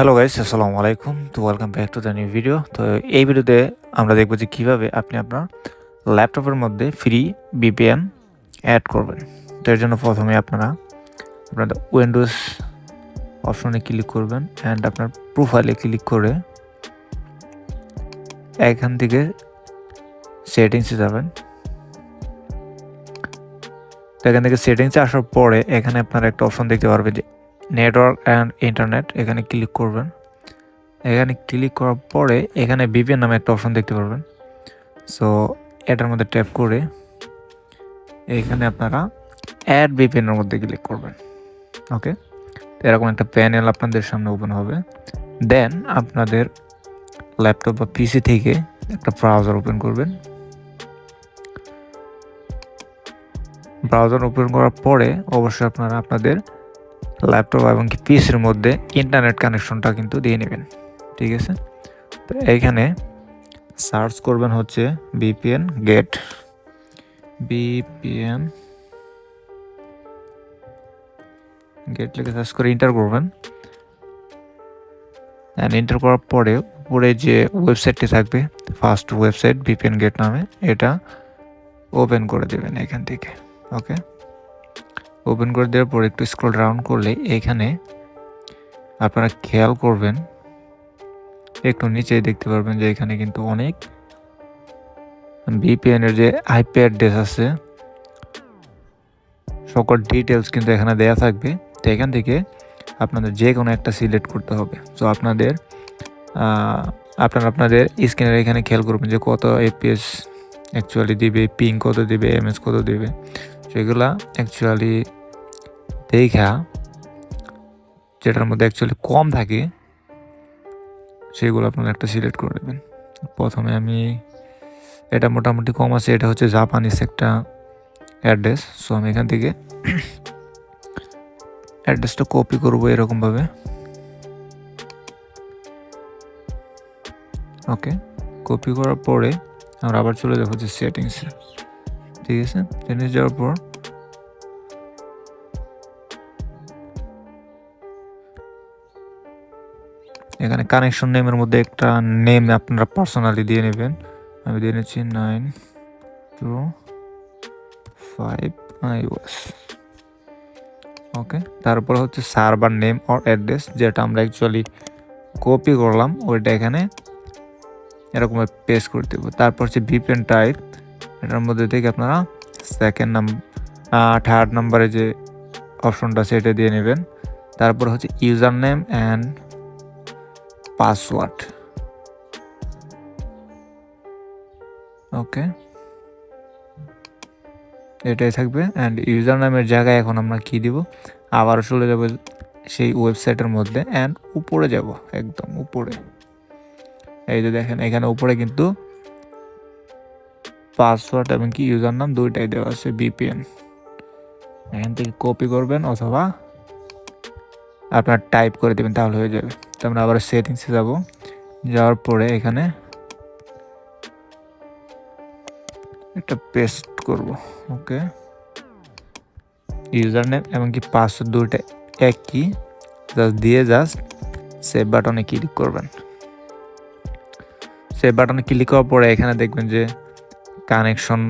Hello guys, আসসালামু আলাইকুম। তো welcome back to the new video. তো এই ভিডিওতে আমরা দেখব যে কিভাবে আপনি আপনার ল্যাপটপের মধ্যে ফ্রি VPN অ্যাড করবেন। তো এর জন্য প্রথমে আপনাদের উইন্ডোজ অপশনে ক্লিক করবেন অ্যান্ড আপনার প্রোফাইলে ক্লিক করে এখান থেকে সেটিংসে যাবেন। তো এখান থেকে সেটিংসে আসার পরে এখানে আপনারা একটা অপশন দেখতে পারবেন যে নেটওয়ার্ক অ্যান্ড ইন্টারনেট। এখানে ক্লিক করবেন। এখানে ক্লিক করার পরে এখানে VPN নামে একটা অপশন দেখতে পারবেন। সো এটার মধ্যে ট্যাপ করে এখানে আপনারা অ্যাড VPN-এর মধ্যে ক্লিক করবেন। ওকে, এরকম একটা প্যানেল আপনাদের সামনে ওপেন হবে। দেন আপনাদের ল্যাপটপ বা পিসি থেকে একটা ব্রাউজার ওপেন করবেন। ব্রাউজার ওপেন করার পরে অবশ্যই আপনারা আপনাদের ল্যাপটপ এবং কি পিসির মধ্যে ইন্টারনেট কানেকশনটা কিন্তু দিয়ে নেবেন। ঠিক আছে, তো এইখানে সার্চ করবেন হচ্ছে VPN গেট লিখে সার্চ করে এন্টার করবেন। অ্যান্ড এন্টার করার পরে উপরে যে ওয়েবসাইটটি থাকবে, ফার্স্ট ওয়েবসাইট VPN গেট নামে, এটা ওপেন করে দেবেন এখান থেকে। ওকে, ওপেন করে দেওয়ার পর একটু স্ক্রল ডাউন করলে এখানে আপনারা খেয়াল করবেন, একটু নিচে দেখতে পারবেন যে এখানে কিন্তু অনেক VPN-এর যে IP অ্যাড্রেস আছে সকল ডিটেলস কিন্তু এখানে দেয়া থাকবে। তো এখান থেকে আপনাদের যে কোনো একটা সিলেক্ট করতে হবে। সো আপনাদের স্ক্রিনের এখানে খেয়াল করবেন যে কত FPS অ্যাকচুয়ালি দিবে, পিং কত দিবে, MS কত দিবে, সেগুলা অ্যাকচুয়ালি দেখা যেটার মধ্যে অ্যাকচুয়ালি কম থাকে সেগুলো আপনারা একটা সিলেক্ট করে দেবেন। প্রথমে আমি এটা মোটামুটি কম আছে, এটা হচ্ছে জাপানিজ একটা অ্যাড্রেস। সো আমি এখান থেকে অ্যাড্রেসটা কপি করবো এরকমভাবে। ওকে, কপি করার পরে আমরা আবার চলে যাবো যে সেটিংসে। ঠিক আছে, সেটিংস যাওয়ার পর এখানে কানেকশন নেমের মধ্যে একটা নেম আপনারা পার্সোনালি দিয়ে নেবেন। আমি দিয়ে নিচ্ছি 925 iOS। ওকে, তারপর হচ্ছে সার্ভার নেম অর অ্যাড্রেস, যেটা আমরা অ্যাকচুয়ালি কপি করলাম ওইটা এখানে এরকম পেস্ট করে দেবো। তারপর হচ্ছে VPN টাইপ, এটার মধ্যে থেকে আপনারা থার্ড নাম্বারে যে অপশনটা সেটা দিয়ে নেবেন। তারপর হচ্ছে ইউজার নেম অ্যান্ড পাসওয়ার্ড। ওকে, এটাই থাকবে। অ্যান্ড ইউজার নামের জায়গায় এখন আমরা কি দিব, আবারও চলে যাব সেই ওয়েবসাইটের মধ্যে অ্যান্ড উপরে যাব, একদম উপরে। এই যে দেখেন এখানে উপরে কিন্তু পাসওয়ার্ড এবং কি ইউজার নাম দুইটাই দেওয়া আছে VPN। এখান থেকে কপি করবেন অথবা আপনার টাইপ করে দেবেন, তাহলে হয়ে যাবে। তো আমরা আবার সেটিংসে যাব, যাওয়ার পরে এখানে একটা পেস্ট করব। ওকে, ইউজার নেম এবং কি পাসওয়ার্ড দুইটা একই, জাস্ট সেভ বাটনে ক্লিক করবেন। সেভ বাটনে ক্লিক করার পরে এখানে দেখবেন যে কানেকশন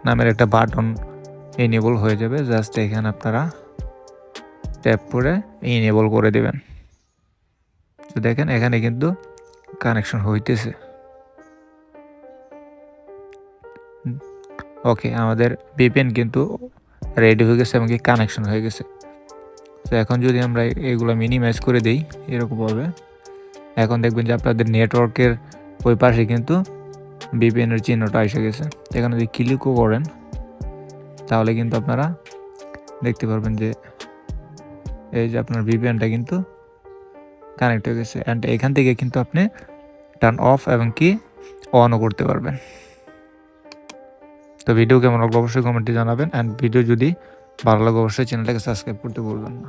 নামের একটা বাটন এনেবল হয়ে যাবে। জাস্ট এখানে আপনারা ট্যাপ করে এনেবল করে দেবেন। তো দেখেন এখানে কিন্তু কানেকশন হইতেছে। ওকে, আমাদের VPN কিন্তু রেডি হয়ে গেছে এবং কি কানেকশন হয়ে গেছে। তো এখন যদি আমরা এগুলো মিনিমাইজ করে দিই এরকমভাবে, এখন দেখবেন যে আপনাদের নেটওয়ার্কের ওই পাশে কিন্তু VPN-এর চিহ্নটা এসে গেছে। এখানে যদি ক্লিকও করেন তাহলে কিন্তু আপনারা দেখতে পারবেন যে এই যে আপনার VPN-টা কিন্তু কানেক্ট হয়ে গেছে। অ্যান্ড এখান থেকে কিন্তু আপনি টার্ন অফ এবং কি অনও করতে পারবেন। তো ভিডিও কেমন লাগলো অবশ্যই কমেন্টে জানাবেন। অ্যান্ড ভিডিও যদি ভালো লাগে অবশ্যই চ্যানেলটাকে সাবস্ক্রাইব করতে ভুলবেন না।